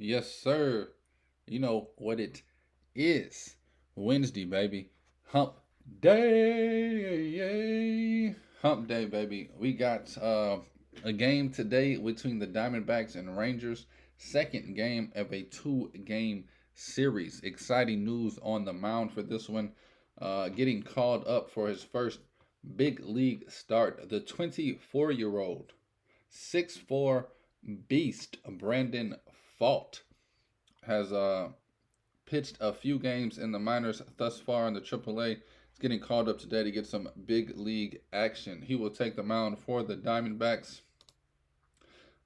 Yes, sir. You know what it is. Wednesday, baby. Hump day. Hump day, baby. We got a game today between the Diamondbacks and Rangers. Second game of a two-game series. Exciting news on the mound for this one. Getting called up for his first big league start. The 24-year-old 6'4" beast Brandon Pfaadt has pitched a few games in the minors thus far in the AAA. He's getting called up today to get some big league action. He will take the mound for the Diamondbacks.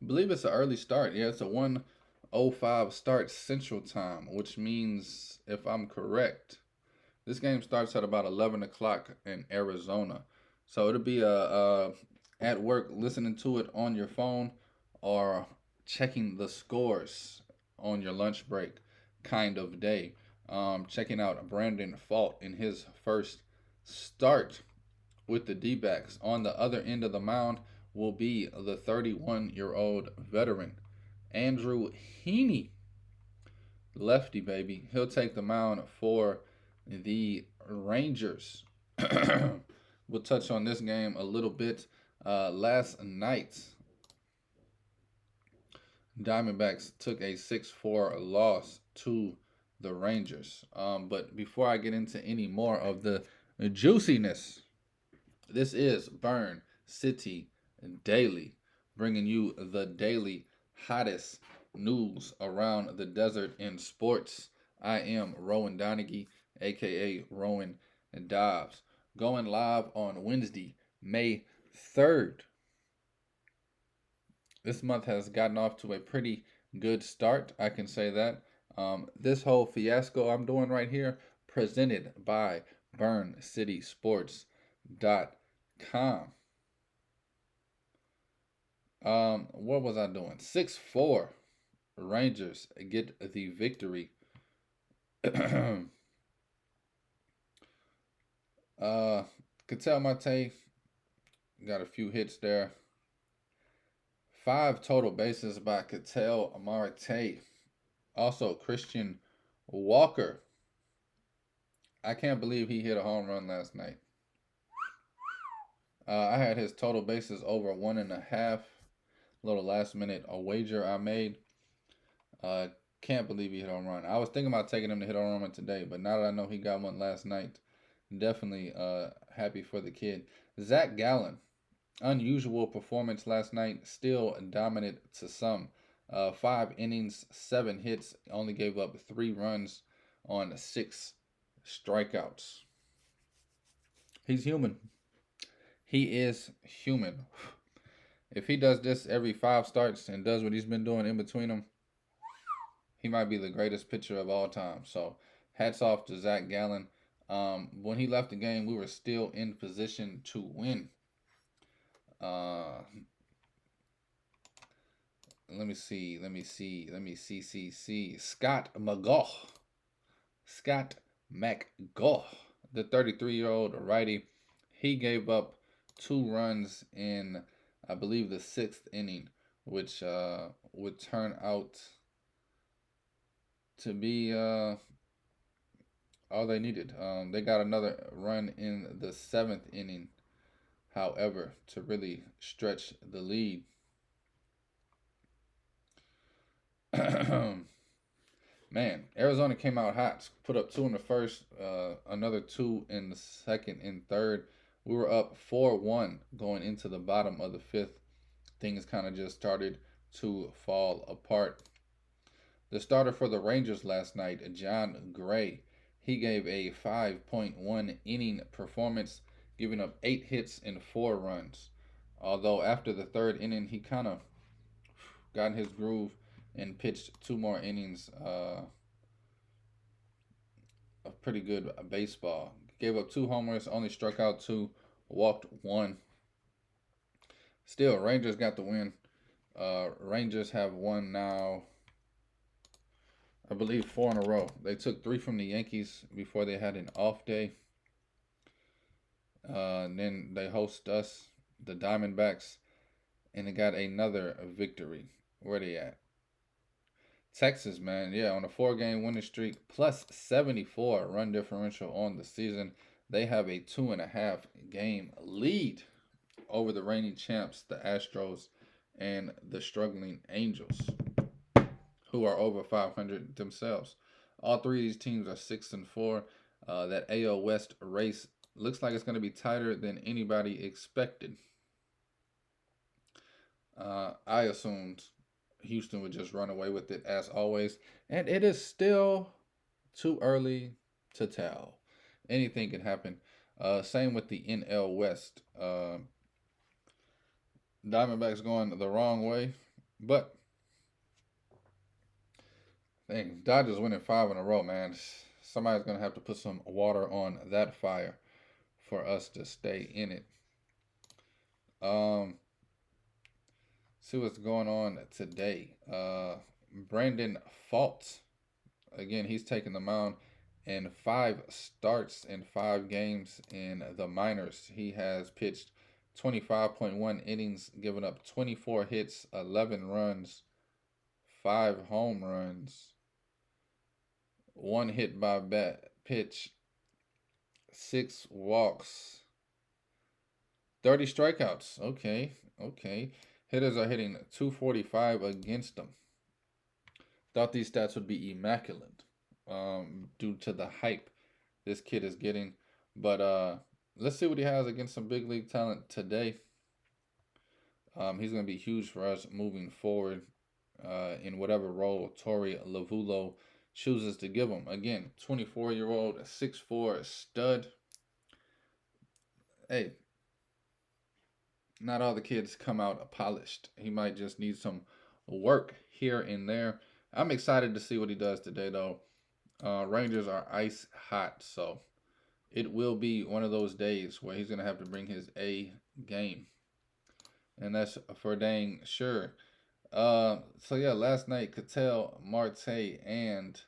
I believe it's an early start. Yeah, it's a 1:05 start Central Time, which means, if I'm correct, this game starts at about 11 o'clock in Arizona. So it'll be at work listening to it on your phone or checking the scores on your lunch break kind of day. Checking out Brandon Pfaadt in his first start with the D backs. On the other end of the mound will be the 31-year-old veteran, Andrew Heaney. Lefty, baby. He'll take the mound for the Rangers. We'll touch on this game a little bit. Last night, Diamondbacks took a 6-4 loss to the Rangers. But before I get into any more of the juiciness, this is Burn City Daily, bringing you the daily hottest news around the desert in sports. I am Rowan Donaghy, aka Rowan Dobbs, going live on Wednesday, May 3rd. This month has gotten off to a pretty good start, I can say that. This whole fiasco I'm doing right here, presented by BurnCitySports.com. What was I doing? 6-4. Rangers get the victory. Ketel Marte got a few hits there. 5 total bases by Ketel Marte. Also, Christian Walker. I can't believe he hit a home run last night. I had his total bases over 1.5. Little last minute a wager I made. Uh, can't believe he hit a home run. I was thinking about taking him to hit a home run today, but now that I know he got one last night, definitely happy for the kid. Zach Gallen, unusual performance last night, still dominant to some. 5 innings, 7 hits, only gave up 3 runs on 6 strikeouts. He's human. He is human. If he does this every 5 starts and does what he's been doing in between them, he might be the greatest pitcher of all time. So, hats off to Zach Gallen. When he left the game, we were still in position to win. Let me see. Scott McGough. Scott McGough, the 33-year-old righty, he gave up 2 runs in, I believe, the 6th inning, which would turn out to be all they needed. They got another run in the 7th inning, however, to really stretch the lead. Man, Arizona came out hot, put up 2 in the first, another 2 in the second and third. We were up 4-1 going into the bottom of the 5th. Things kind of just started to fall apart. The starter for the Rangers last night, John Gray, he gave a 5.1 inning performance, giving up 8 hits and 4 runs. Although after the 3rd inning, he kind of got in his groove and pitched 2 more innings of pretty good baseball. Gave up 2 homers, only struck out 2, walked 1. Still, Rangers got the win. Rangers have won now, I believe, 4 in a row. They took 3 from the Yankees before they had an off day. And then they host us, the Diamondbacks, and they got another victory. Where they at? Texas, man, yeah, on a 4-game winning streak, plus 74 run differential on the season. They have a 2.5 game lead over the reigning champs, the Astros, and the struggling Angels, who are over 500 themselves. All three of these teams are 6-4. That AL West race looks like it's going to be tighter than anybody expected. I assumed Houston would just run away with it as always, and it is still too early to tell. Anything can happen. Same with the NL West. Diamondbacks going the wrong way, but dang, Dodgers winning 5 in a row, man. Somebody's gonna have to put some water on that fire for us to stay in it. Um, see what's going on today. Brandon Pfaadt, again, he's taking the mound in 5 starts in 5 games in the minors. He has pitched 25.1 innings, given up 24 hits, 11 runs, 5 home runs, 1 hit by bat pitch, 6 walks, 30 strikeouts. Okay, okay. Hitters are hitting 245 against them. Thought these stats would be immaculate, due to the hype this kid is getting. But let's see what he has against some big league talent today. He's going to be huge for us moving forward in whatever role Torey Lavulo chooses to give him. Again, 24-year-old, 6'4" stud. Hey, not all the kids come out polished. He might just need some work here and there. I'm excited to see what he does today, though. Rangers are ice hot, so it will be one of those days where he's going to have to bring his A game. And that's for dang sure. So yeah, last night, Cattell, Marte, and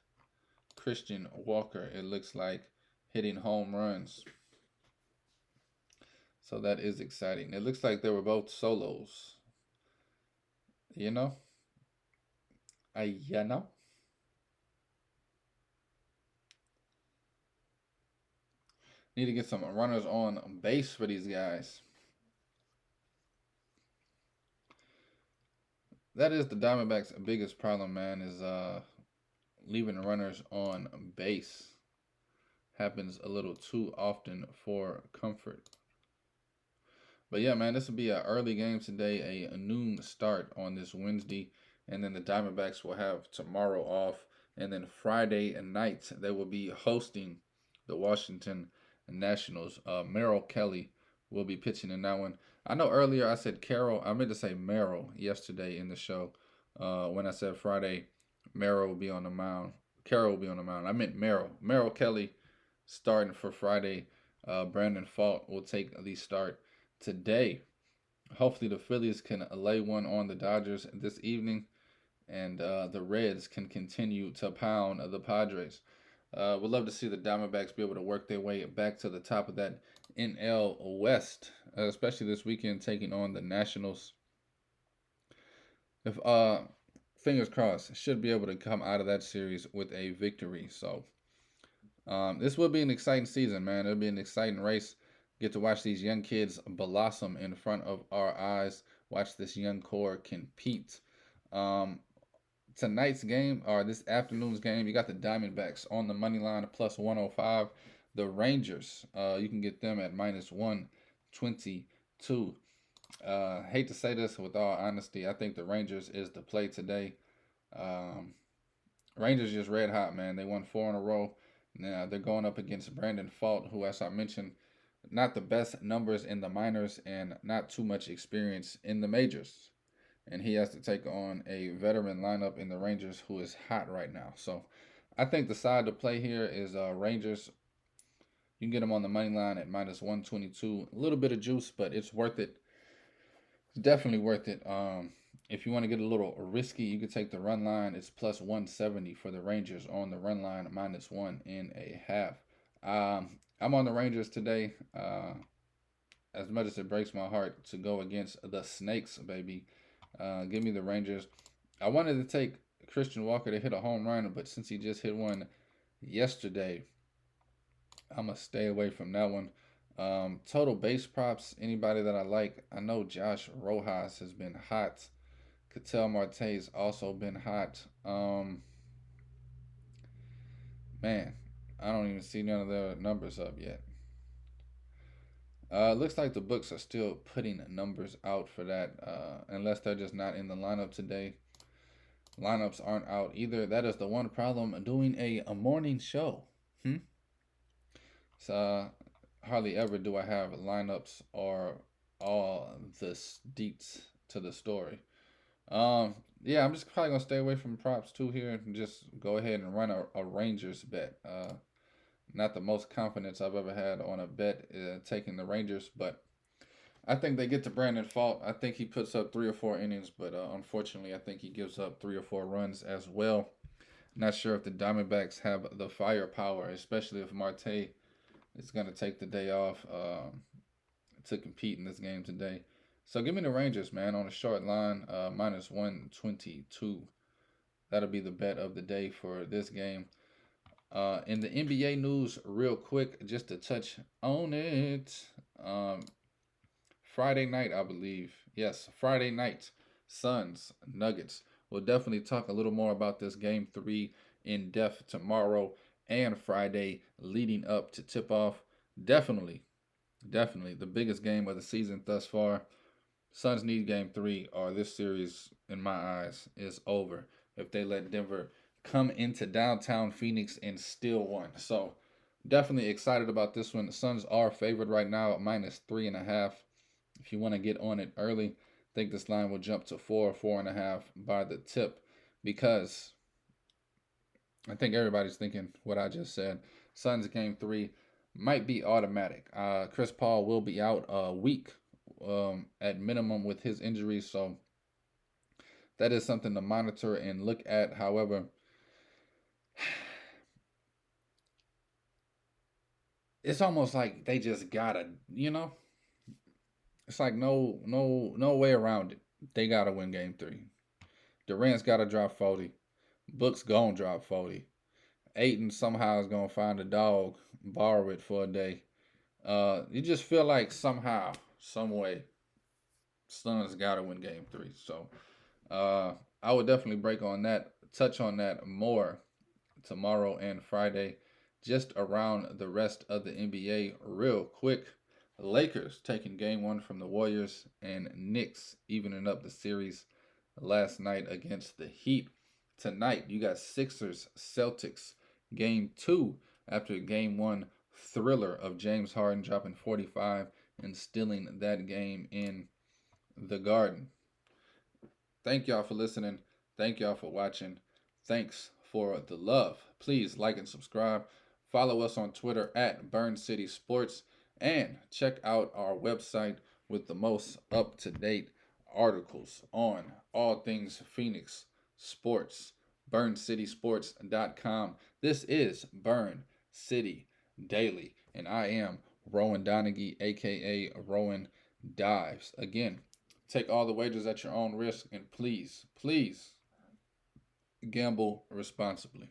Christian Walker, it looks like, hitting home runs. So that is exciting. It looks like they were both solos. You know? You know? Need to get some runners on base for these guys. That is the Diamondbacks' biggest problem, man, is leaving runners on base. Happens a little too often for comfort. But yeah, man, this will be an early game today, a noon start on this Wednesday, and then the Diamondbacks will have tomorrow off, and then Friday night they will be hosting the Washington Nationals. Merrill Kelly will be pitching in that one. I know earlier I said Carroll. I meant to say Merrill yesterday in the show. When I said Friday, Merrill will be on the mound. Carroll will be on the mound. I meant Merrill. Merrill Kelly starting for Friday. Brandon Pfaadt will take the start today. Hopefully, the Phillies can lay one on the Dodgers this evening, and the Reds can continue to pound the Padres. Would love to see the Diamondbacks be able to work their way back to the top of that NL West, especially this weekend taking on the Nationals. If fingers crossed, should be able to come out of that series with a victory. So this will be an exciting season, man. It'll be an exciting race. Get to watch these young kids blossom in front of our eyes. Watch this young core compete. Um, Tonight's game, or this afternoon's game, you got the Diamondbacks on the money line at plus 105. The Rangers, you can get them at minus 122. Hate to say this with all honesty, I think the Rangers is the play today. Um, Rangers just red hot, man. They won 4 in a row. Now they're going up against Brandon Pfaadt, who, as I mentioned, not the best numbers in the minors and not too much experience in the majors. And he has to take on a veteran lineup in the Rangers who is hot right now. So I think the side to play here is Rangers. You can get them on the money line at minus 122. A little bit of juice, but it's worth it. It's definitely worth it. If you want to get a little risky, you could take the run line. It's plus 170 for the Rangers on the run line, minus 1.5. I'm on the Rangers today. As much as it breaks my heart to go against the Snakes, baby. Give me the Rangers. I wanted to take Christian Walker to hit a home run, but since he just hit one yesterday, I'm gonna stay away from that one. Total base props. Anybody that I like. I know Josh Rojas has been hot. Ketel Marte's also been hot. Man, I don't even see none of their numbers up yet. Looks like the books are still putting numbers out for that, unless they're just not in the lineup today. Lineups aren't out either. That is the one problem doing a morning show. Hmm? So hardly ever do I have lineups or all the deets to the story. Yeah, I'm just probably gonna stay away from props too here and just go ahead and run a Rangers bet. Not the most confidence I've ever had on a bet taking the Rangers, but I think they get to Brandon Pfaadt. I think he puts up 3 or 4 innings, but unfortunately, I think he gives up 3 or 4 runs as well. Not sure if the Diamondbacks have the firepower, especially if Marte is going to take the day off to compete in this game today. So give me the Rangers, man, on a short line, minus 122. That'll be the bet of the day for this game. In the NBA news, real quick, just to touch on it. Friday night, I believe. Yes, Friday night. Suns, Nuggets. We'll definitely talk a little more about this game 3 in depth tomorrow and Friday leading up to tip off. Definitely, definitely the biggest game of the season thus far. Suns need game 3 or this series, in my eyes, is over if they let Denver come into downtown Phoenix and steal one. So definitely excited about this one. The Suns are favored right now at minus 3.5. If you want to get on it early, I think this line will jump to 4, 4.5 by the tip because I think everybody's thinking what I just said. Suns game 3 might be automatic. Chris Paul will be out a week at minimum with his injury, so that is something to monitor and look at. However, it's almost like they just gotta, it's like no way around it. They gotta win game 3. Durant's gotta drop 40. Book's gonna drop 40. Aiton somehow is gonna find a dog, borrow it for a day. You just feel like somehow, some way, Suns gotta win game 3. So I would definitely break on that, touch on that more tomorrow and Friday. Just around the rest of the NBA, real quick. Lakers taking game 1 from the Warriors, and Knicks evening up the series last night against the Heat. Tonight, you got Sixers Celtics game 2 after game 1 thriller of James Harden dropping 45 and stealing that game in the Garden. Thank y'all for listening. Thank y'all for watching. Thanks for the love. Please like and subscribe. Follow us on Twitter at Burn City Sports and check out our website with the most up-to-date articles on all things Phoenix sports. BurnCitySports.com. This is Burn City Daily, and I am Rowan Donaghy, aka Rowan Dives. Again, take all the wagers at your own risk, and please, please gamble responsibly.